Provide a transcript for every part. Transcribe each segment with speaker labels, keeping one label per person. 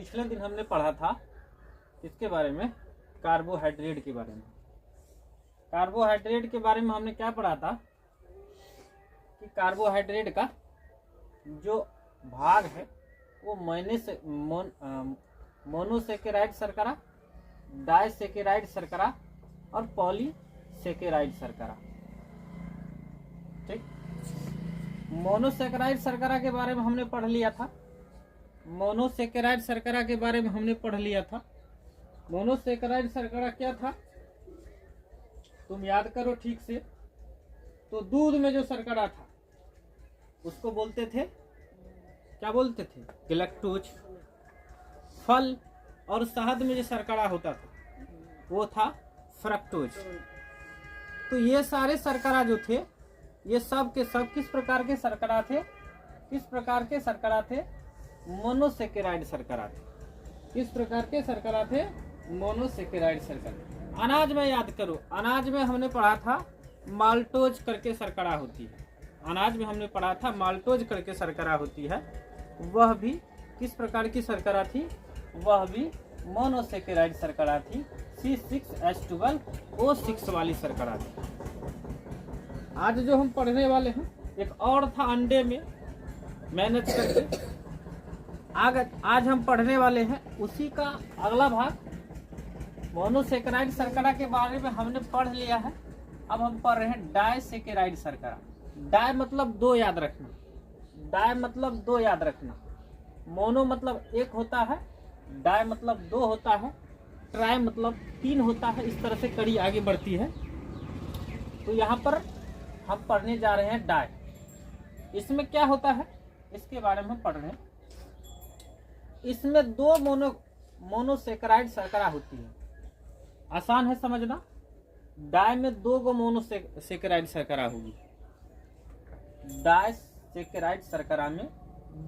Speaker 1: पिछले दिन हमने पढ़ा था इसके बारे में, कार्बोहाइड्रेट के बारे में। कार्बोहाइड्रेट के बारे में हमने क्या पढ़ा था कि कार्बोहाइड्रेट का जो भाग है वो मोनोसेकेराइड शर्करा, डाइसेकेराइड शर्करा और पॉलीसेकेराइड शर्करा। ठीक, मोनोसेकेराइड शर्करा के बारे में हमने पढ़ लिया था। मोनोसेकेराइड शर्करा के बारे में हमने पढ़ लिया था। मोनोसेकेराइड शर्करा क्या था तुम याद करो ठीक से। तो दूध में जो शर्करा था उसको बोलते थे, क्या बोलते थे? गैलेक्टोज। फल और शहद में जो शर्करा होता था वो था फ्रक्टोज। तो ये सारे शर्करा जो थे ये सब के सब किस प्रकार के शर्करा थे? किस प्रकार के शर्करा थे? मोनोसेकेराइड शर्करा थे। किस प्रकार के शर्करा थे? मोनोसेकेराइड शर्करा। अनाज में याद करो, अनाज में हमने पढ़ा था माल्टोज करके शर्करा होती है। अनाज में हमने पढ़ा था माल्टोज करके शर्करा होती है। वह भी किस प्रकार की शर्करा थी? वह भी मोनोसेकेराइड शर्करा थी। C6H12O6 वाली शर्करा थी। आज जो हम पढ़ने वाले हैं एक और था अंडे में मैनेज करके। आज हम पढ़ने वाले हैं उसी का अगला भाग। मोनोसेकेराइड शर्करा के बारे में हमने पढ़ लिया है। अब हम पढ़ रहे हैं डाइसेकेराइड शर्करा। डाई मतलब दो, याद रखना। डाई मतलब दो, याद रखना। मोनो मतलब एक होता है, डाई मतलब दो होता है, ट्राई मतलब तीन होता है। इस तरह से कड़ी आगे बढ़ती है। तो यहाँ पर हम पढ़ने जा रहे हैं डाई। इसमें क्या होता है इसके बारे में हम पढ़ रहे हैं। इसमें दो मोनोसेकेराइड शर्करा होती है। आसान है समझना। डाई में दो गो मोनोसेकेराइड शर्करा होगी। डाइसेकेराइड शर्करा में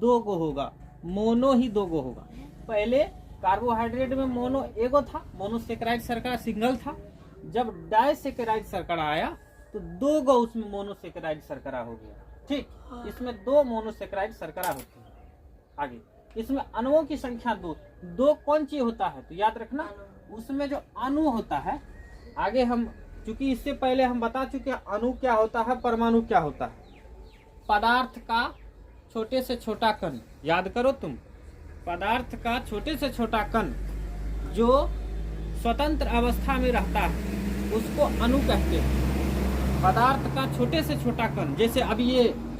Speaker 1: दो गो होगा, मोनो ही दो गो होगा। पहले कार्बोहाइड्रेट में मोनो एगो था, मोनोसेकेराइड शर्करा सिंगल था। जब डाइसेकेराइड शर्करा आया तो दो गो उसमें मोनोसेकेराइड शर्करा हो गया। ठीक, इसमें दो मोनोसेकेराइड शर्करा होती है। आगे इसमें अणुओं की संख्या दो कौन चीज होता है? तो याद रखना उसमें जो अणु होता है। आगे हम चूंकि इससे पहले हम बता चुके हैं अणु क्या होता है, परमाणु क्या होता है। पदार्थ का छोटे से छोटा कण, याद करो तुम। पदार्थ का छोटे से छोटा कण जो स्वतंत्र अवस्था में रहता है उसको अणु कहते हैं। पदार्थ का छोटे से छोटा कण, जैसे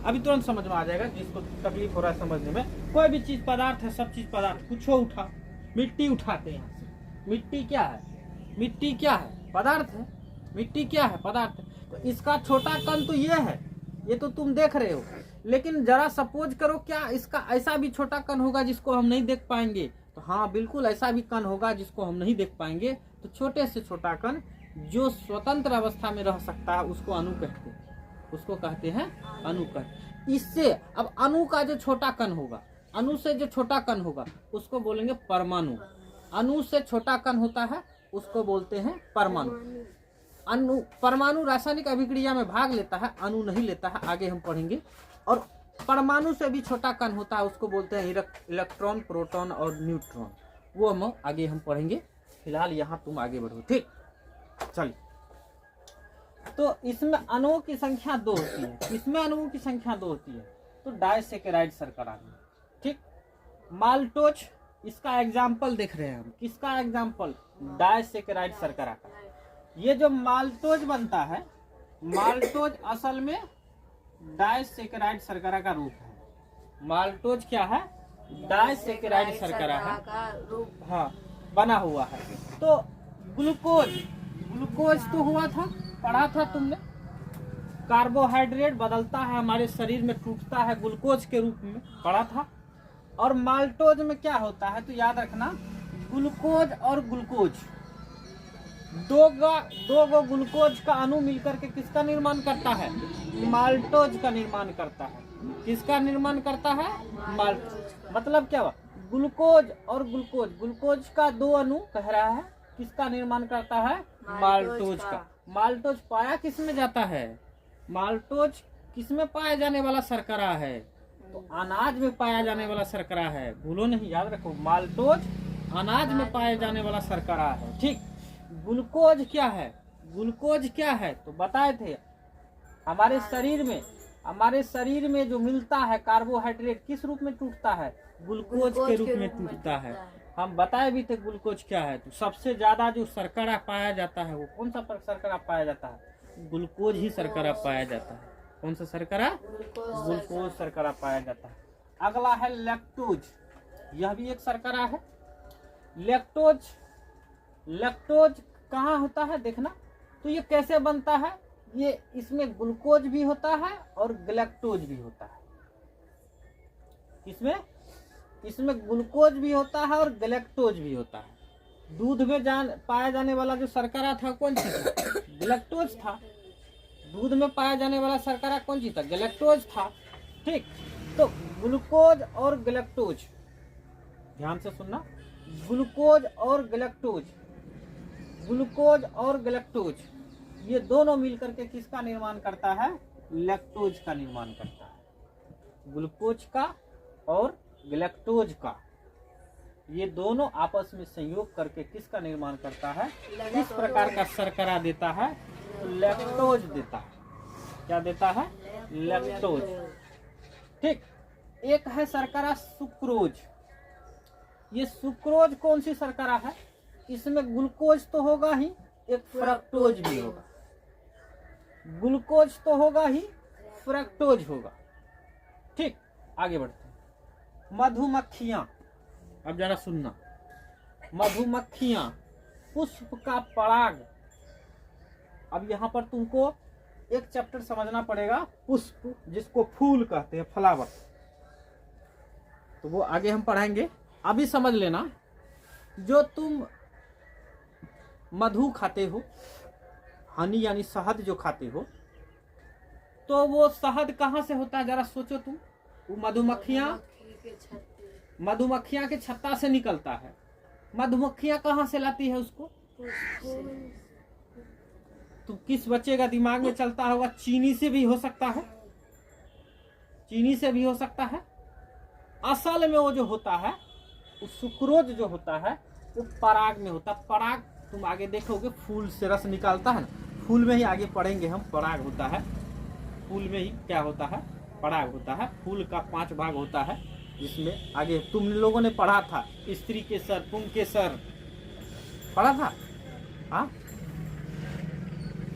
Speaker 1: अभी तुरंत समझ में आ जाएगा जिसको तकलीफ हो रहा है समझने में। कोई भी चीज पदार्थ है, सब चीज पदार्थ। कुछ उठा, मिट्टी उठाते हैं यहाँ से। मिट्टी क्या है? मिट्टी क्या है? पदार्थ है। मिट्टी क्या है? पदार्थ है। तो इसका छोटा कण तो ये है, ये तो तुम देख रहे हो। लेकिन जरा सपोज करो क्या इसका ऐसा भी छोटा कण होगा जिसको हम नहीं देख पाएंगे? तो हाँ बिल्कुल ऐसा भी कण होगा जिसको हम नहीं देख पाएंगे। तो छोटे से छोटा कण जो स्वतंत्र अवस्था में रह सकता है उसको अणु कहते हैं। उसको कहते हैं अणु कण। इससे अब अणु का जो छोटा कण होगा, अणु से जो छोटा कण होगा उसको बोलेंगे परमाणु। अणु से छोटा कण होता है उसको बोलते हैं परमाणु। परमाणु रासायनिक अभिक्रिया में भाग लेता है, अणु नहीं लेता है। आगे हम पढ़ेंगे। और परमाणु से भी छोटा कण होता है उसको बोलते हैं इलेक्ट्रॉन, प्रोटॉन और न्यूट्रॉन। वो हम आगे हम पढ़ेंगे। फिलहाल यहाँ तुम आगे बढ़ो। ठीक, चलिए। तो इसमें अणुओं की संख्या दो होती है। इसमें अणुओं की संख्या दो होती है। तो डाइसेकेराइड शर्करा में। ठीक, माल्टोज इसका एग्जाम्पल देख रहे हैं हम। किसका एग्जाम्पल? डाइसेकेराइड शर्करा का। ये जो माल्टोज बनता है, माल्टोज असल में डाइसेकेराइड शर्करा का रूप है। माल्टोज क्या है? डाइसेकेराइड शर्करा है। हाँ, बना हुआ है। तो ग्लूकोज तो हुआ था, पढ़ा था तुमने। कार्बोहाइड्रेट बदलता है हमारे शरीर में, टूटता है ग्लूकोज के रूप में, पढ़ा था। और माल्टोज में क्या होता है तो याद रखना, ग्लूकोज और ग्लूकोज दो गो ग्लूकोज का अणु मिलकर के किसका निर्माण करता है? माल्टोज का निर्माण करता है। किसका निर्माण करता है? माल्टोज। मतलब क्या हुआ? ग्लूकोज और ग्लूकोज का दो अणु कह रहा है किसका निर्माण करता है? माल्टोज का। माल्टोज पाया किस में जाता है? माल्टोज किस में पाया जाने वाला शर्करा है? तो अनाज में पाया जाने वाला शर्करा है, भूलो नहीं, याद रखो, माल्टोज अनाज में पाए जाने वाला शर्करा है। ठीक, ग्लूकोज क्या है? ग्लूकोज क्या है तो बताए थे, हमारे शरीर में जो मिलता है कार्बोहाइड्रेट किस रूप में टूटता है? ग्लूकोज के रूप में टूटता है। हम बताए भी थे ग्लूकोज क्या है। तो सबसे ज्यादा जो शर्करा पाया जाता है वो कौन सा शर्करा पाया जाता है? ग्लूकोज ही शर्करा पाया जाता है। कौन सा शर्करा? ग्लूकोज शर्करा पाया जाता है। अगला है लैक्टोज, यह भी एक शर्करा है। लैक्टोज कहाँ होता है देखना, तो ये कैसे बनता है? ये इसमें ग्लूकोज भी होता है और गैलेक्टोज भी होता है। इसमें ग्लूकोज भी होता है और गैलेक्टोज भी होता है। दूध में पाया जाने वाला जो शर्करा था कौन सी था? गैलेक्टोज था। दूध में पाया जाने वाला शर्करा कौन सी था? गैलेक्टोज था। ठीक, तो ग्लूकोज और गैलेक्टोज, ध्यान से सुनना, ग्लूकोज और गैलेक्टोज ये दोनों मिलकर के किसका निर्माण करता है? लैक्टोज का निर्माण करता है। ग्लूकोज का और गैलेक्टोज का, ये दोनों आपस में संयोग करके किसका निर्माण करता है? किस प्रकार का शर्करा देता है? लैक्टोज देता है। क्या देता है? लैक्टोज। ठीक, एक है शर्करा सुक्रोज। ये सुक्रोज कौन सी शर्करा है? इसमें ग्लूकोज तो होगा ही, एक फ्रक्टोज भी होगा। ग्लूकोज तो होगा ही, फ्रक्टोज होगा। ठीक, आगे बढ़ते हैं। मधुमक्खियां, अब जरा सुनना, मधुमक्खियां, पुष्प का पराग। अब यहाँ पर तुमको एक चैप्टर समझना पड़ेगा, पुष्प जिसको फूल कहते हैं, फ्लावर, तो वो आगे हम पढ़ाएंगे। अभी समझ लेना, जो तुम मधु खाते हो, हनी यानी शहद जो खाते हो, तो वो शहद कहाँ से होता है जरा सोचो तुम। वो मधुमक्खियां के छत्ता से निकलता है। मधुमक्खियां कहाँ से लाती है उसको? तो किस बच्चे का दिमाग में चलता होगा? चीनी से भी हो सकता है, चीनी से भी हो सकता है। असल में वो जो होता है, वो सुक्रोज जो होता है, वो पराग में होता है। पराग तुम आगे देखोगे, फूल से रस निकालता है ना, फूल में ही आगे पढ़ेंगे हम, पराग होता है। फूल में ही क्या होता है? पराग होता है। फूल का 5 भाग होता है, जिसमें आगे तुम लोगों ने पढ़ा था, स्त्री के सर, पुंग के सर, पढ़ा था, हाँ,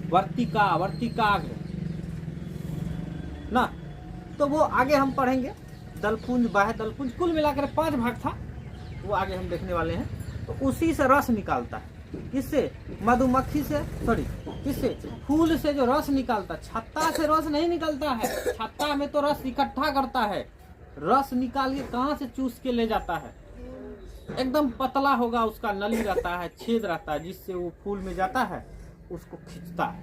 Speaker 1: वर्तिकाग्र ना, तो वो आगे हम पढ़ेंगे। दलपुंज, बाह्य दलपुंज, कुल मिलाकर 5 भाग था, वो आगे हम देखने वाले हैं। तो उसी से रस निकालता है। किससे? मधुमक्खी से, सॉरी, किससे? फूल से जो रस निकालता है। छत्ता से रस नहीं निकलता है, छत्ता में तो रस इकट्ठा करता है, रस निकाल के कहाँ से चूस के ले जाता है? एकदम पतला होगा, उसका नली रहता है, छेद रहता है, जिससे वो फूल में जाता है, उसको खींचता है।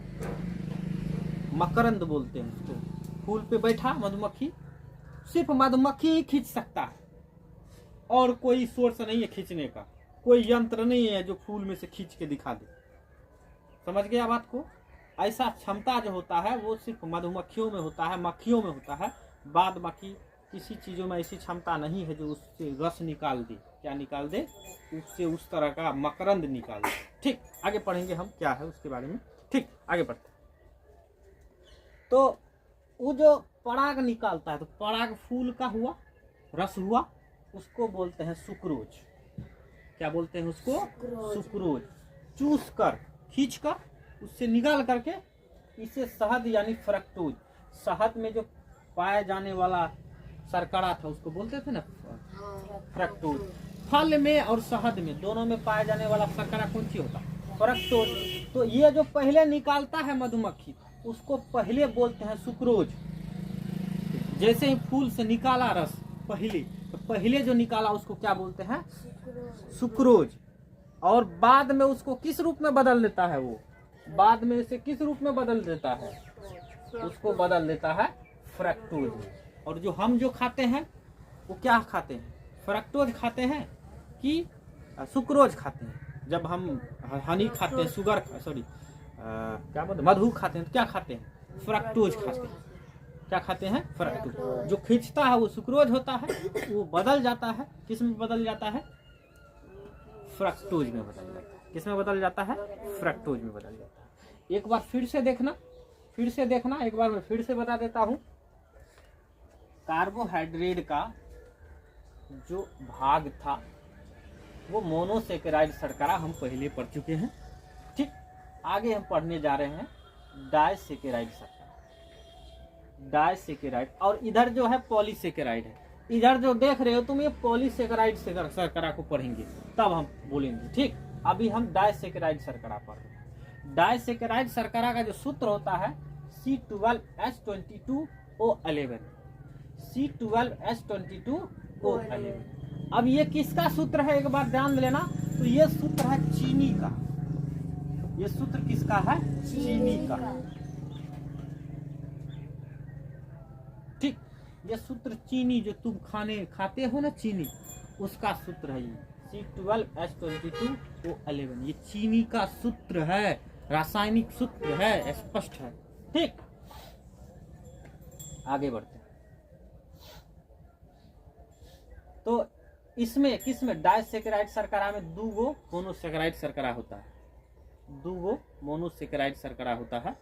Speaker 1: मकरंद बोलते हैं उसको। फूल पे बैठा मधुमक्खी, सिर्फ मधुमक्खी ही खींच सकता है, और कोई सोर्स नहीं है खींचने का, कोई यंत्र नहीं है जो फूल में से खींच के दिखा दे। समझ गया बात को? ऐसा क्षमता जो होता है वो सिर्फ मधुमक्खियों में होता है, मक्खियों में होता है। बाद बाकी किसी चीजों में ऐसी क्षमता नहीं है जो उससे रस निकाल दे। क्या निकाल दे? उससे उस तरह का मकरंद निकाल दे। ठीक, आगे पढ़ेंगे हम क्या है उसके बारे में। ठीक, आगे बढ़ते। तो वो जो पराग निकालता है, तो पराग फूल का हुआ, रस हुआ, उसको बोलते हैं सुक्रोज। क्या बोलते हैं उसको? सुक्रोज। चूस कर, खींच कर, उससे निकाल करके इसे शहद यानी फ्रक्टोज, शहद में जो पाया जाने वाला शर्करा था उसको बोलते थे ना फ्रक्टोज। फल में और शहद में दोनों में पाया जाने वाला शर्करा कौन सी होता? फ्रक्टोज। तो ये जो पहले निकालता है मधुमक्खी, उसको पहले बोलते हैं सुक्रोज। जैसे ही फूल से निकाला रस पहले, तो पहले जो निकाला उसको क्या बोलते हैं? सुक्रोज। और बाद में उसको किस रूप में बदल देता है? वो बाद में इसे किस रूप में बदल देता है? उसको बदल देता है फ्रक्टोज। और जो हम जो खाते हैं वो क्या खाते हैं? फ्रक्टोज खाते हैं कि सुक्रोज खाते हैं? जब हम हनी खाते हैं, शुगर, सॉरी क्या बोलते, मधु खाते हैं, तो क्या खाते हैं? फ्रक्टोज खाते हैं। क्या खाते हैं? फ्रक्टोज। जो खींचता है वो सुक्रोज होता है, वो बदल जाता है, किस में बदल जाता है? फ्रक्टोज में बदल जाता है। किस में बदल जाता है? फ्रक्टोज में बदल जाता है। एक बार फिर से देखना, एक बार मैं फिर से बता देता हूं। कार्बोहाइड्रेट का जो भाग था वो मोनोसेकेराइड शर्करा हम पहले पढ़ चुके हैं। ठीक, आगे हम पढ़ने जा रहे हैं डायसेकेराइड शर्करा, डायसेकेराइड। और इधर जो है पॉलीसेकेराइड है। इधर जो देख रहे हो तुम ये पॉलीसेकेराइड शर्करा को पढ़ेंगे तब हम बोलेंगे। ठीक, अभी हम डायसेकेराइड शर्करा पढ़ रहे हैं। डायसेकेराइड शर्करा का जो सूत्र होता है C12H22O11, C12H22O11। अब ये किसका सूत्र है एक बार ध्यान लेना। तो ये सूत्र है चीनी का। ये सूत्र किसका है? चीनी का। ठीक, ये सूत्र चीनी जो तुम खाते हो ना, चीनी, उसका सूत्र है ये C12H22O11। ये चीनी का सूत्र है, रासायनिक सूत्र है, स्पष्ट है। ठीक, आगे बढ़ते हैं। तो इसमें किसमें? डायसेकेराइड शर्करा में 2 गो मोनोसेकेराइड शर्करा होता है, 2 गो मोनोसेकेराइड शर्करा होता है।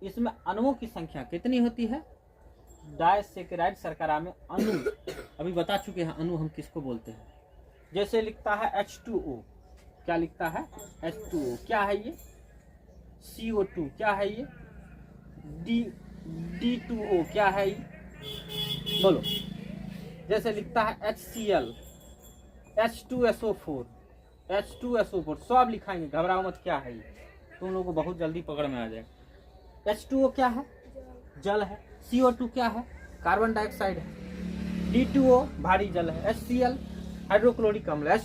Speaker 1: इसमें अणुओं की संख्या कितनी होती है? डायसेकेराइड शर्करा में अणु अभी बता चुके हैं, अणु हम किसको बोलते हैं। जैसे लिखता है H2O, क्या लिखता है? H2O। क्या है ये? CO2। क्या है ये? D2O। क्या है ये? बोलो। जैसे लिखता है HCl, H2SO4, H2SO4। सब लिखाएंगे, घबराओ मत। क्या है ये? तुम लोगों को बहुत जल्दी पकड़ में आ जाएगा। H2O क्या है? जल है। CO2 क्या है? कार्बन डाइऑक्साइड है। D2O भारी जल है। HCl हाइड्रोक्लोरिक अम्ल है।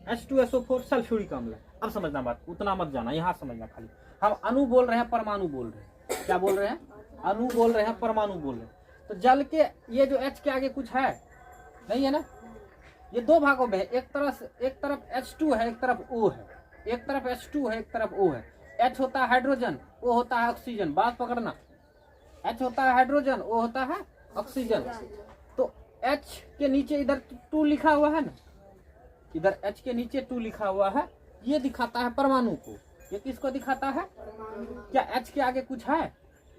Speaker 1: H2SO4 सल्फ्यूरिक अम्ल है। अब समझना बात, उतना मत जाना, यहाँ समझना खाली। हम अणु बोल रहे हैं, परमाणु बोल रहे हैं। क्या बोल रहे हैं? अणु बोल रहे हैं, परमाणु बोल रहे हैं। तो जल के ये जो H के आगे कुछ है नहीं है ना। ये 2 भागों में है, एक तरफ H2 है, एक तरफ O है। एक तरफ H2 है, एक तरफ O है। H होता है हाइड्रोजन, O होता है ऑक्सीजन। बात पकड़ना, H होता है हाइड्रोजन, O होता है ऑक्सीजन। तो H के नीचे इधर 2 लिखा हुआ है ना, इधर H के नीचे 2 लिखा हुआ है। ये दिखाता है परमाणु को। ये किसको दिखाता है? क्या H के आगे कुछ है?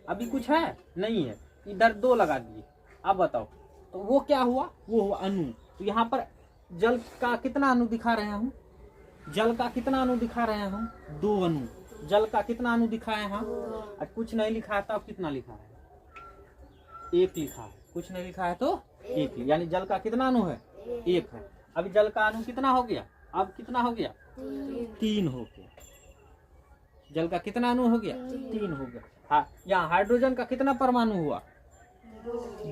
Speaker 1: अभी कुछ है? नहीं है। इधर 2 लगा दिए। अब बताओ, तो वो क्या हुआ? वो हुआ अणु। तो यहाँ पर जल का कितना अणु दिखा रहे हैं? जल का कितना अणु दिखा रहे हैं? 2 अणु। जल का कितना अणु दिखाए हैं? कुछ नहीं लिखा है, तब कितना लिखा है? 1 लिखा है। कुछ नहीं लिखा है तो 1, यानी जल का कितना अणु है? 1 है। अभी जल का अणु कितना हो गया? अब कितना हो गया? 3 हो गया। जल का कितना अणु हो गया? 3 हो गया। हाँ, यहाँ हाइड्रोजन का कितना परमाणु हुआ?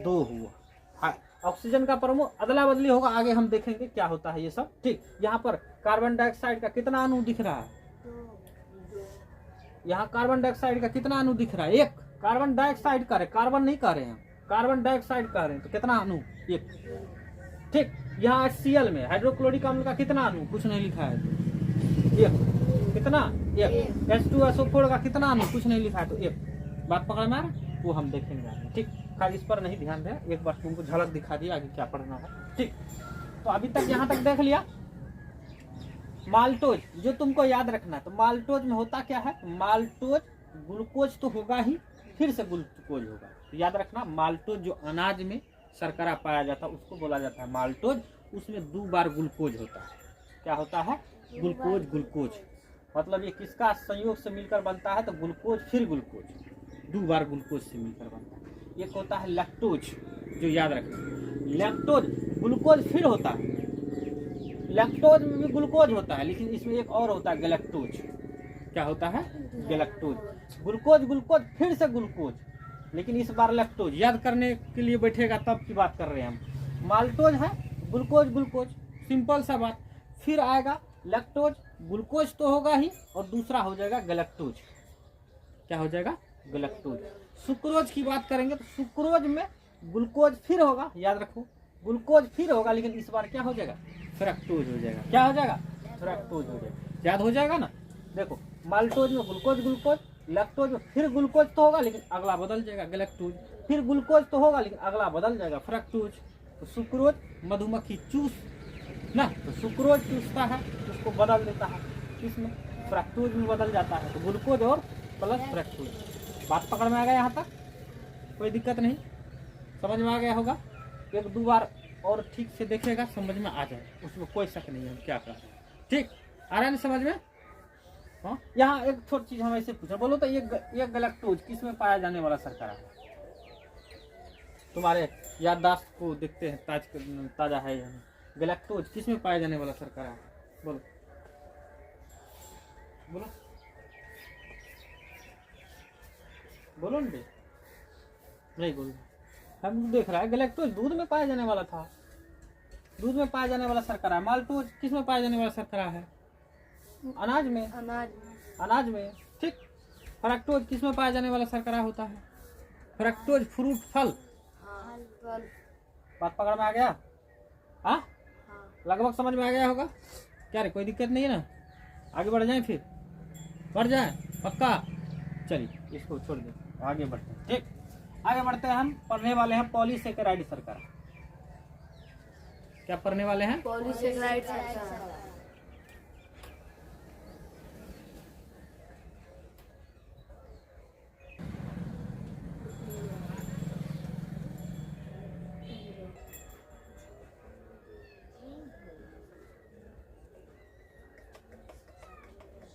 Speaker 1: 2 हुआ। हाँ, ऑक्सीजन का परमाणु अदला बदली होगा, आगे हम देखेंगे क्या होता है ये सब। ठीक, यहाँ पर कार्बन डाइऑक्साइड का कितना अणु दिख रहा है? यहाँ कार्बन डाइऑक्साइड का कितना अणु दिख रहा है? 1। कार्बन डाइऑक्साइड कह रहे, कार्बन नहीं कह रहे हैं, कार्बन डाइऑक्साइड कह रहे हैं। तो कितना अणु? 1। ठीक, यहाँ HCl में हाइड्रोक्लोरिक अम्ल का कितना अणु? कुछ नहीं लिखा है तो 1। कितना? 1। H2SO4 का कितना अणु? कुछ नहीं लिखा है तो 1। बात पकड़ में आ रहा है? वो हम देखेंगे। ठीक, खाली इस पर नहीं ध्यान दें, एक बार तुमको झलक दिखा दिया आगे क्या पढ़ना है। ठीक, तो अभी तक यहाँ तक देख लिया। माल्टोज जो तुमको याद रखना है, तो माल्टोज में होता क्या है? माल्टोज ग्लूकोज तो होगा ही, फिर से ग्लूकोज होगा। तो याद रखना, माल्टोज जो अनाज में शर्करा पाया जाता है उसको बोला जाता है माल्टोज। उसमें 2 बार ग्लूकोज होता है। क्या होता है? ग्लूकोज। मतलब ये किसका संयोग से मिलकर बनता है? तो ग्लूकोज फिर ग्लूकोज, 2 बार ग्लूकोज से मिलकर बनता है। एक होता है लैक्टोज, जो याद रखना, लैक्टोज ग्लूकोज फिर होता है। लैक्टोज में भी ग्लूकोज होता है, लेकिन इसमें एक और होता है गैलेक्टोज। क्या होता है? गैलेक्टोज। ग्लूकोज फिर से ग्लूकोज, लेकिन इस बार लैक्टोज। याद करने के लिए बैठेगा तब की बात कर रहे हैं हम। माल्टोज है ग्लूकोज, सिंपल सा बात। फिर आएगा लैक्टोज, ग्लूकोज तो होगा ही, और दूसरा हो जाएगा गैलेक्टोज। क्या हो जाएगा? गैलेक्टोज। सुक्रोज की बात करेंगे तो सुक्रोज में ग्लूकोज फिर होगा, याद रखो, ग्लूकोज फिर होगा, लेकिन इस बार क्या हो जाएगा? फ्रक्टोज हो जाएगा। क्या हो जाएगा? फ्रक्टोज हो जाएगा। याद हो जाएगा ना। देखो, माल्टोज में ग्लूकोज, लैक्टोज में फिर ग्लूकोज तो होगा लेकिन अगला बदल जाएगा गैलेक्टोज, फिर ग्लूकोज तो होगा लेकिन अगला बदल जाएगा फ्रक्टोज। तो सुक्रोज मधुमक्खी चूस ना, तो सुक्रोज चूसता है उसको बदल देता है, इसमें फ्रक्टोज में बदल जाता है। तो ग्लूकोज और प्लस फ्रक्टोज। बात पकड़ में आ गया यहाँ तक, कोई दिक्कत नहीं, समझ में आ गया होगा। एक दो बार और ठीक से देखेगा समझ में आ जाए, उसमें कोई शक नहीं है हम क्या कर रहे हैं। ठीक आ रहा है ना समझ में। हाँ, यहाँ एक छोटी चीज हम ऐसे पूछा, बोलो तो ये गैलेक्टोज किस में पाया जाने वाला शर्करा है? तुम्हारे याददाश्त को देखते हैं, ताजा है यहाँ। गैलेक्टोज किस में पाया जाने वाला शर्करा है? बोलो बोलो बोलो ना, नहीं बोलो। हम देख रहा है गैलेक्टोज दूध में पाया जाने वाला था, दूध में पाया जाने वाला शर्करा है। माल्टोज किस में पाया जाने वाला शर्करा है? अनाज में, अनाज में। ठीक। फ्रक्टोज किस में पाया जाने वाला शर्करा होता है? फ्रक्टोज फ्रूट फल। बात पकड़ में आ गया? हाँ, लगभग समझ में आ गया होगा। क्या रे, कोई दिक्कत नहीं है ना? आगे बढ़ जाए, फिर बढ़ जाए पक्का। चलिए इसको छोड़ दे, आगे बढ़ते हैं। ठीक, आगे बढ़ते हैं। हम पढ़ने वाले हैं पॉलीसेकेराइड शर्करा। क्या पढ़ने वाले हैं?
Speaker 2: पॉलीसेकेराइड शर्करा।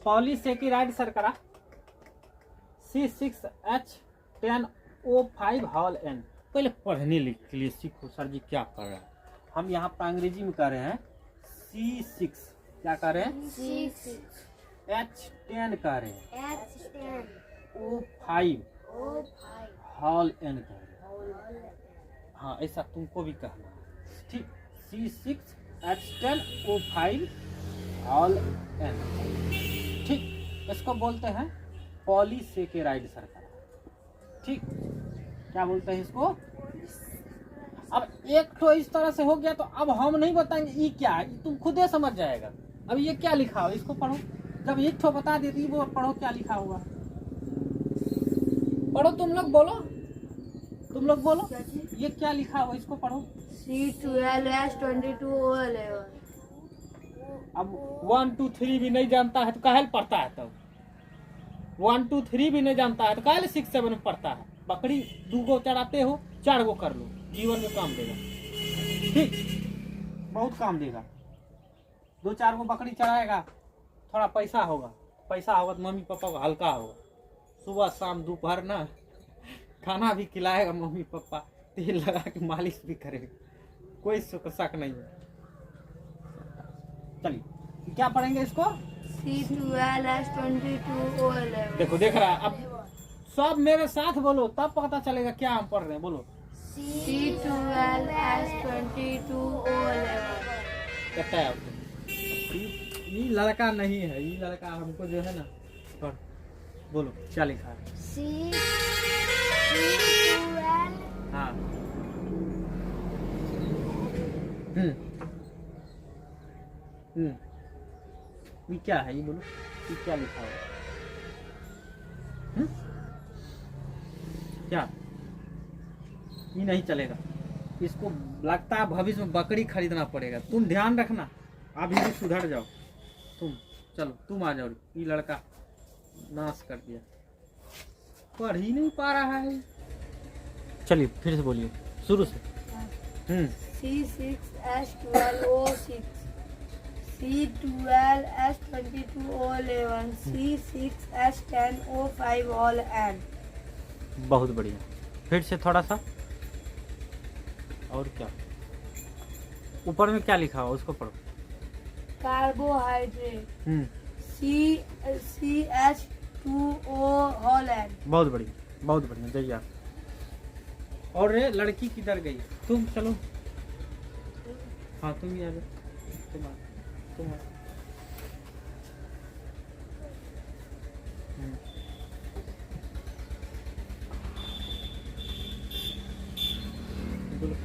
Speaker 1: पॉलीसेकेराइड शर्करा C6H10O5 हॉल N। पहले पढ़ने के लिए सीखो। सर जी क्या कर रहे हैं? हम यहाँ पर अंग्रेजी में कर रहे हैं C6, क्या कर रहे हैं? H10 कर रहे हैं, O5 हॉल N कर रहे हैं। हाँ, ऐसा तुमको भी कहना है। ठीक, C6H10O5 हॉल N। ठीक, इसको बोलते हैं पॉलीसेकेराइड शर्करा। ठीक, क्या बोलते हैं इसको? अब एक तो इस तरह से हो गया, तो अब हम नहीं बताएंगे ये क्या है, तुम खुद ही समझ जाएगा। अब ये क्या लिखा हो इसको पढ़ो। जब एक तो बता देती वो पढ़ो क्या लिखा हुआ, पढ़ो तुम लोग, बोलो तुम लोग बोलो ये क्या लिखा हुआ इसको पढ़ो।
Speaker 2: C12H22O11।
Speaker 1: अब 1 2 3 भी नहीं जानता है तो काहे पढ़ता है? तब 1 2 3 भी नहीं जानता है तो काहे 6 7 में पढ़ता है? बकरी 2 गो चढ़ाते हो, 4 गो कर लो, जीवन में काम देगा। ठीक, बहुत काम देगा। 2 4 गो बकरी चढ़ाएगा, थोड़ा पैसा होगा तो मम्मी पापा को हल्का होगा। सुबह शाम दोपहर ना खाना भी खिलाएगा मम्मी पापा, तेल लगा के मालिश भी करेगा, कोई शक नहीं है। चलिए क्या पढ़ेंगे इसको?
Speaker 2: C12H22O11।
Speaker 1: देखो देख रहा है, अब सब मेरे साथ बोलो तब पता चलेगा क्या हम पढ़ रहे हैं। बोलो
Speaker 2: C12H22O11।
Speaker 1: कहता है आपको ये लड़का नहीं है, ये लड़का हमको जो है ना पढ़। बोलो क्या लिखा है?
Speaker 2: C12।
Speaker 1: हाँ, ये क्या है? ये बोलो ये क्या लिखा हुआ? क्या ये नहीं चलेगा? इसको लगता है भविष्य में बकरी खरीदना पड़ेगा। तुम ध्यान रखना, अभी भी सुधर जाओ तुम। चलो तुम आ जाओ। ये लड़का नाश कर दिया, पढ़ ही नहीं पा रहा है। चलिए फिर से बोलिए शुरू से।
Speaker 2: C6H12O6, C12H22O11, C6H10O5 all N।
Speaker 1: बहुत बढ़िया, फिर से थोड़ा सा। और क्या ऊपर में क्या लिखा हुआ उसको पढ़ो।
Speaker 2: Carbohydrate CH2O all N।
Speaker 1: बहुत बढ़िया, बहुत बढ़िया, जय। और रे लड़की किधर गई? तुम चलो, हाँ तुम ही आ जाओ। तुम बोलो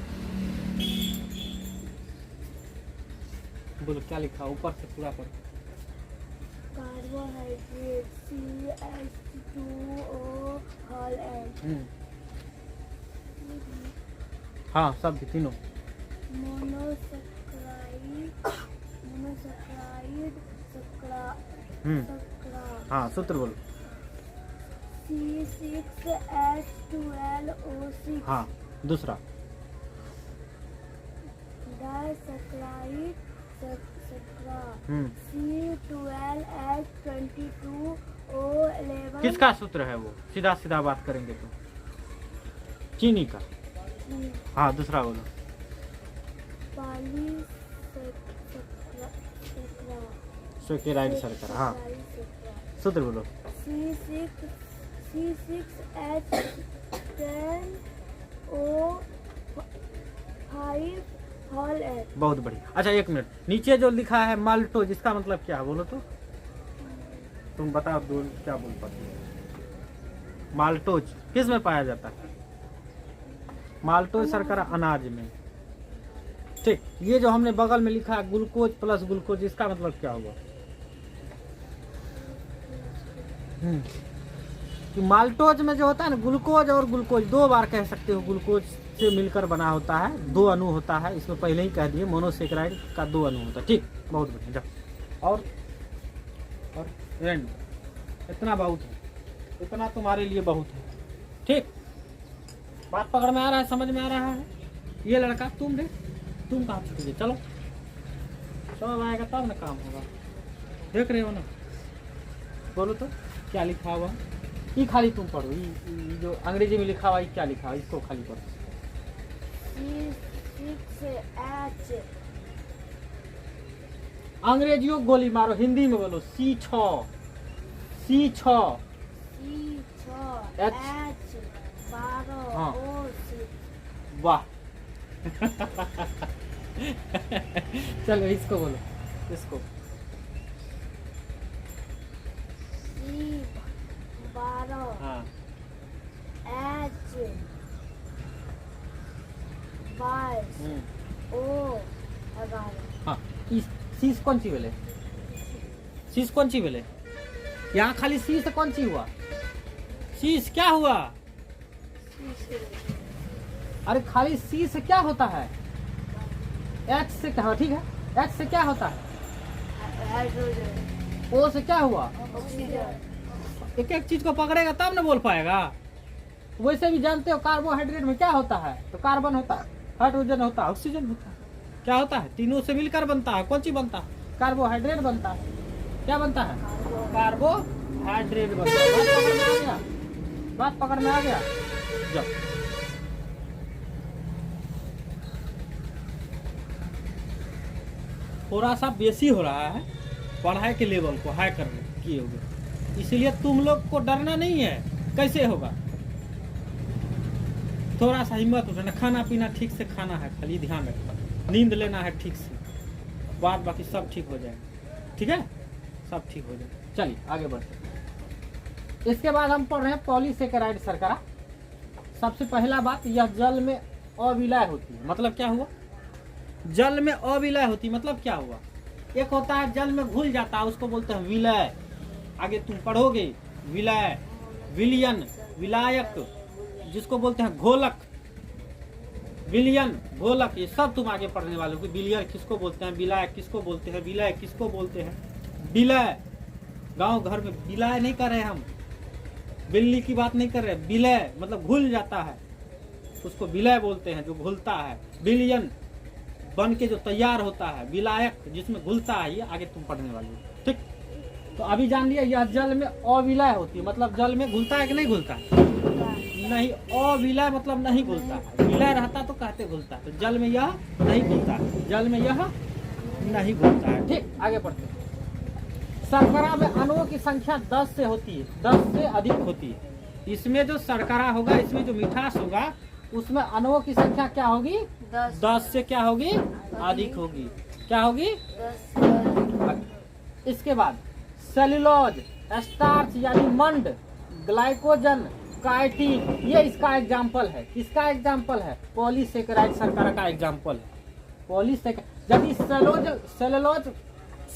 Speaker 1: बोलो क्या लिखा ऊपर से पूरा पढ़ो।
Speaker 2: Carbohydrate CH2 H2O whole N.
Speaker 1: हाँ सब तीनों।
Speaker 2: Monosaccharide,
Speaker 1: हाँ सूत्र बोलो।
Speaker 2: C6H12O6.
Speaker 1: हाँ दूसरा।
Speaker 2: Disaccharide, C12H22O11.
Speaker 1: किसका सूत्र है वो? सीधा सीधा बात करेंगे तो चीनी का। हाँ दूसरा बोलो। सैकेराइड शर्करा। हाँ सूत्र बोलो।
Speaker 2: C6H10O5 whole N.
Speaker 1: बहुत बढ़िया। अच्छा एक मिनट, नीचे जो लिखा है माल्टोज, इसका मतलब क्या है बोलो तो? तुम बताओ दो, क्या बोल पाते हो? माल्टोज किस में पाया जाता है? माल्टोज शर्करा अनाज में। ठीक, ये जो हमने बगल में लिखा है ग्लूकोज प्लस ग्लूकोज, इसका मतलब क्या होगा? कि माल्टोज में जो होता है ना, ग्लूकोज और ग्लूकोज दो बार कह सकते हो, ग्लूकोज से मिलकर बना होता है, दो अणु होता है, इसमें पहले ही कह दिए मोनोसेकेराइड का दो अणु होता है। ठीक, बहुत बढ़िया। और एंड इतना बहुत है, इतना तुम्हारे लिए बहुत है। ठीक, बात पकड़ में आ रहा है, समझ में आ रहा है? ये लड़का तुम कहाँ छूटे? चलो सब आएगा तब ना काम होगा। देख रहे हो ना? बोलो तो क्या लिखा हुआ? ये खाली तुम पढ़ो, ये जो अंग्रेजी में लिखा हुआ है क्या लिखा हुआ, इसको खाली पढ़ो।
Speaker 2: C6H.
Speaker 1: अंग्रेजियों गोली मारो, हिंदी में बोलो। C6
Speaker 2: H12O6.
Speaker 1: हाँ। वाह चलो इसको बोलो, इसको।
Speaker 2: C12
Speaker 1: हाँ
Speaker 2: H22O11.
Speaker 1: हाँ, शीश कौन सी बोले? शीश कौन सी बोले? यहाँ खाली सी से कौन सी हुआ? शीश क्या हुआ? अरे खाली सी से क्या होता है? एच से क्या? ठीक है, एच से क्या होता है?
Speaker 2: हाइड्रोजन.
Speaker 1: ओ से क्या हुआ?
Speaker 2: ऑक्सीजन.
Speaker 1: एक एक चीज को पकड़ेगा तब ना बोल पाएगा। वैसे भी जानते हो कार्बोहाइड्रेट में क्या होता है? तो कार्बन होता है, हाइड्रोजन होता है, ऑक्सीजन होता है। क्या होता है? तीनों से मिलकर बनता है। कौन सी बनता है? कार्बोहाइड्रेट बनता है। क्या बनता है? कार्बोहाइड्रेट बनता है। बात पकड़ में आ गया? बात पकड़ में आ गया? जाओ। थोड़ा सा बेसी हो रहा है, पढ़ाई के लेवल को हाई करने किए हुए, इसलिए तुम लोग को डरना नहीं है। कैसे होगा? थोड़ा सा हिम्मत उठाना, खाना पीना ठीक से खाना है, खाली ध्यान रखना, नींद लेना है ठीक से, बाद बाकी सब ठीक हो जाएगा। ठीक है, सब ठीक हो जाएगा। चलिए आगे बढ़ते। इसके बाद हम पढ़ रहे हैं पॉलीसेकेराइड शर्करा। सबसे पहला बात, यह जल में अविलय होती है। मतलब क्या हुआ? जल में अविलय होती मतलब क्या हुआ? एक होता है जल में घुल जाता है, उसको बोलते हैं विलय। आगे तुम पढ़ोगे विलय, विलयन, विलायक, जिसको बोलते हैं घोलक, विलयन, घोलक, ये सब तुम आगे पढ़ने वाले हो। विलयन किसको बोलते हैं, विलायक किसको बोलते हैं, विलय किसको बोलते हैं, विलय। गांव घर में विलय नहीं कर रहे हम, बिल्ली की बात नहीं कर रहे। विलय मतलब घुल जाता है, उसको विलय बोलते हैं, जो घुलता है। विलयन बन के जो तैयार होता है। विलायक जिसमें घुलता है। ये आगे तुम पढ़ने वाले हो। ठीक, तो अभी जान लिया यह जल में अविलय होती है। मतलब जल में घुलता है कि नहीं घुलता है? नहीं, अविलय मतलब नहीं घुलता है। विलय रहता तो कहते घुलता है। तो जल में यह नहीं घुलता है, जल में यह नहीं घुलता है। ठीक, आगे बढ़ते हैं। शर्करा में अणुओं की संख्या 10 से होती है, 10 से अधिक होती है। इसमें जो शर्करा होगा, इसमें जो मिठास होगा, उसमें अणुओं की संख्या क्या होगी? 10 से क्या होगी? अधिक होगी। क्या होगी?
Speaker 2: 10.
Speaker 1: इसके बाद सेल्यूलोज, स्टार्च यानी मंड, ग्लाइकोजन, काइटिन, ये इसका एग्जाम्पल है। किसका एग्जाम्पल है? पॉलीसेकेराइड शर्करा का एग्जाम्पल है। पॉलीसेकेराइड, यदि सेल्यूलोज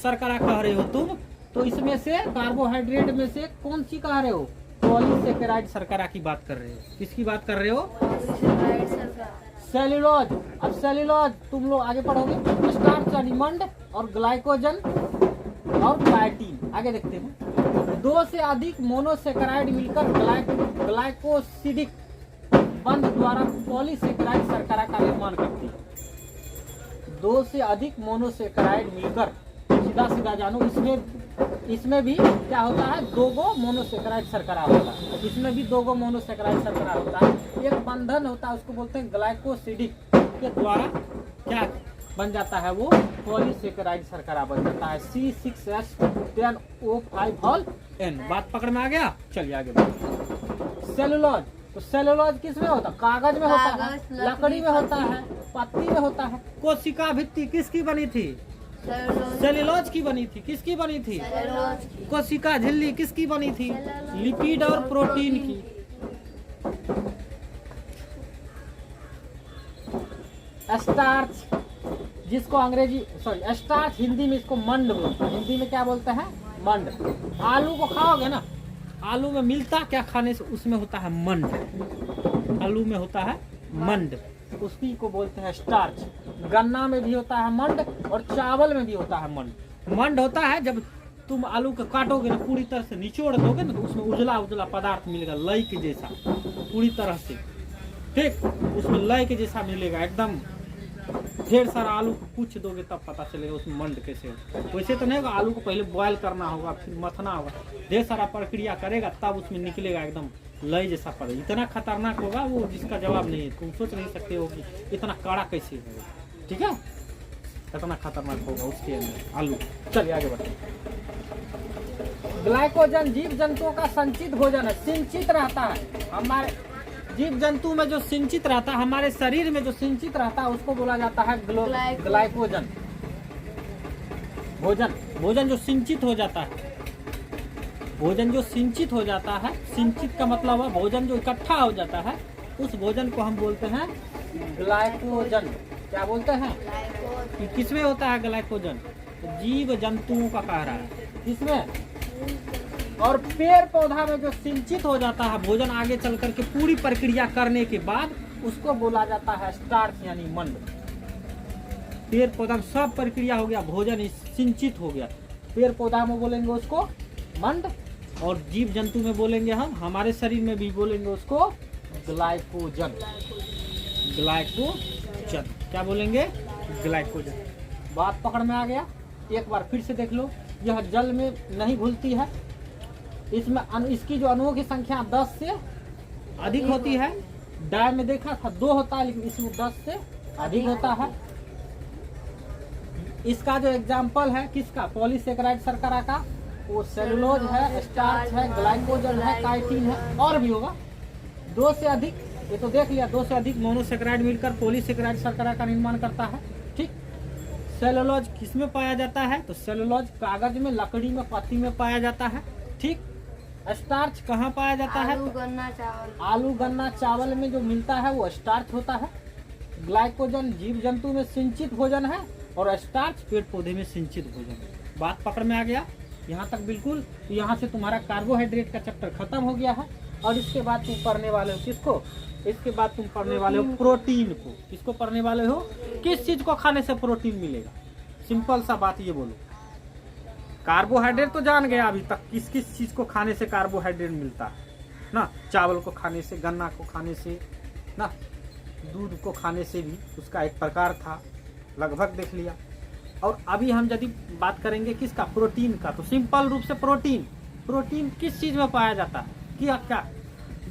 Speaker 1: शर्करा कह रहे हो तुम, तो इसमें से कार्बोहाइड्रेट में से कौन सी कह रहे हो? पॉलीसेकेराइड शर्करा की बात कर रहे हो। किसकी बात कर रहे हो?
Speaker 2: पॉलीसेकेराइड शर्करा।
Speaker 1: सेल्यूलोज। अब सेल्यूलोज तुम लोग आगे पढ़ोगे, स्टार्च यानी मंड, और ग्लाइकोजन और काइटिन। आगे देखते हैं। 2 से अधिक मोनोसेकेराइड मिलकर ग्लाइकोसिडिक बंध द्वारा पॉलीसेकेराइड शर्करा का निर्माण करती है। 2 से अधिक मोनोसेकेराइड मिलकर, सीधा सीधा जानो, इसमें भी क्या होता है? 2 मोनोसेकेराइड शर्करा होता है। इसमें भी 2 मोनोसेकेराइड शर्करा होता है। एक बंधन होता है, उसको बोलते हैं ग्लाइकोसिडिक, के द्वारा क्या बन जाता है? वो पॉलीसेकेराइड शर्करा बन जाता है, C6H10O5 बात पकड़ में आ गया? चलिए आगे बढ़ते। सेलुलोज, तो सेलुलोज किस में होता है? कागज में होता है, लकड़ी में होता है, पत्ती में होता है। कोशिका भित्ति किसकी बनी थी? सेलुलोज की बनी थी। किसकी बनी थी? कोशिका झिल्ली किसकी बनी थी? लिपिड और प्रोटीन की। स्टार्च, जिसको स्टार्च हिंदी में इसको मंड बोलते हैं। हिंदी में क्या बोलते हैं? मंड। आलू को खाओगे ना, आलू में मिलता क्या खाने से? उसमें होता है मंड। आलू में होता है मंड, उसी को बोलते हैं स्टार्च। गन्ना में भी होता है मंड और चावल में भी होता है मंड। मंड होता है जब तुम आलू को काटोगे ना, पूरी तरह से निचोड़ दोगे ना, तो उसमें उजला उजला पदार्थ मिलेगा, लई के जैसा, पूरी तरह से। ठीक, उसमें लई के जैसा मिलेगा एकदम। ढेर सारा आलू को पूछ दोगे तब पता चलेगा उसमें मंड कैसे होता है। वैसे तो नहीं होगा, आलू को पहले बॉयल करना होगा, फिर मथना होगा, ढेर सारा प्रक्रिया करेगा, तब उसमें निकलेगा एकदम लई जैसा पड़े। इतना खतरनाक होगा वो, जिसका जवाब नहीं है। तुम सोच नहीं सकते हो कि इतना कड़ा कैसे होगा। ठीक है, कितना खतरनाक होगा उसके अंदर आलू। चलिए आगे बढ़ते। ग्लाइकोजन जीव जंतुओं का संचित भोजन है, सिंचित रहता है। हमारे जीव जंतु में जो सिंचित रहता है, हमारे शरीर में जो सिंचित रहता है, उसको बोला जाता है ग्लाइकोजन। भोजन जो सिंचित हो जाता है, भोजन जो सिंचित हो जाता है, सिंचित का मतलब है भोजन जो इकट्ठा हो जाता है, उस भोजन को हम बोलते हैं ग्लाइकोजन। क्या बोलते हैं? कि किसमें होता है ग्लाइकोजन? जीव जंतुओं का कह रहा है, किसमें? और पेड़ पौधा में जो सिंचित हो जाता है भोजन, आगे चल करके पूरी प्रक्रिया करने के बाद उसको बोला जाता है स्टार्च यानी मंड। पेड़ पौधा में सब प्रक्रिया हो गया, भोजन सिंचित हो गया, पेड़ पौधा में बोलेंगे उसको मंड, और जीव जंतु में बोलेंगे हम, हमारे शरीर में भी बोलेंगे उसको ग्लाइकोजन। ग्लाइकोजन क्या बोलेंगे? ग्लाइकोजन। बात पकड़ में आ गया? एक बार फिर से देख लो। यह जल में नहीं घुलती है, इसमें इसकी जो अणुओं की संख्या 10 से अधिक होती है। डाय में देखा था 2 होता है, लेकिन इसमें 10 से अधिक होता है। इसका जो एग्जाम्पल है किसका? पॉलीसेकेराइड शर्करा का, वो सेलुलोज है, स्टार्च है, ग्लाइकोजन है, काइटिन है, और भी होगा। 2 से अधिक, ये तो देख लिया, 2 से अधिक मोनोसेकेराइड मिलकर पॉलीसेकेराइड शर्करा का निर्माण करता है। ठीक, सेलुलोज किसमें पाया जाता है? तो सेलुलोज कागज में, लकड़ी में, पत्ती में पाया जाता है। ठीक, स्टार्च कहाँ पाया जाता है?
Speaker 2: आलू गन्ना चावल।
Speaker 1: आलू गन्ना चावल में जो मिलता है वो स्टार्च होता है। ग्लाइकोजन जीव जंतु में सिंचित भोजन है, और स्टार्च पेड़ पौधे में सिंचित भोजन है। बात पकड़ में आ गया यहाँ तक? बिल्कुल। यहाँ से तुम्हारा कार्बोहाइड्रेट का चैप्टर खत्म हो गया है, और इसके बाद तुम पढ़ने वाले हो किसको? इसके बाद तुम पढ़ने वाले हो प्रोटीन को। किसको पढ़ने वाले हो? किस चीज को खाने से प्रोटीन मिलेगा? सिंपल सा बात ये बोलो। कार्बोहाइड्रेट तो जान गया अभी तक, किस किस चीज को खाने से कार्बोहाइड्रेट मिलता है ना? चावल को खाने से, गन्ना को खाने से ना, दूध को खाने से भी उसका एक प्रकार था, लगभग देख लिया। और अभी हम यदि बात करेंगे किसका? प्रोटीन का। तो सिंपल रूप से प्रोटीन किस चीज में पाया जाता है? क्या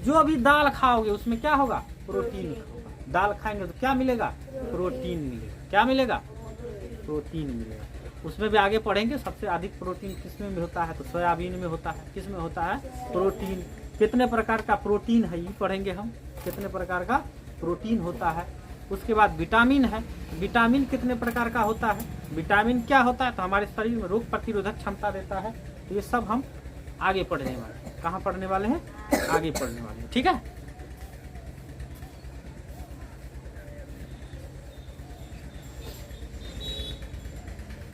Speaker 1: जो भी दाल खाओगे उसमें क्या होगा? प्रोटीन होगा। दाल खाएंगे तो क्या मिलेगा? प्रोटीन मिलेगा। क्या मिलेगा? प्रोटीन मिलेगा। उसमें भी आगे पढ़ेंगे सबसे अधिक प्रोटीन किसमें होता है? तो सोयाबीन में होता है। किसमें होता है? प्रोटीन। कितने प्रकार का प्रोटीन है ये पढ़ेंगे हम, कितने प्रकार का प्रोटीन होता है। उसके बाद विटामिन है। विटामिन कितने प्रकार का होता है? विटामिन क्या होता है? तो हमारे शरीर में रोग प्रतिरोधक क्षमता देता है। तो ये सब हम आगे पढ़ने वाले हैं। कहाँ पढ़ने वाले हैं? आगे पढ़ने वाले हैं। ठीक है।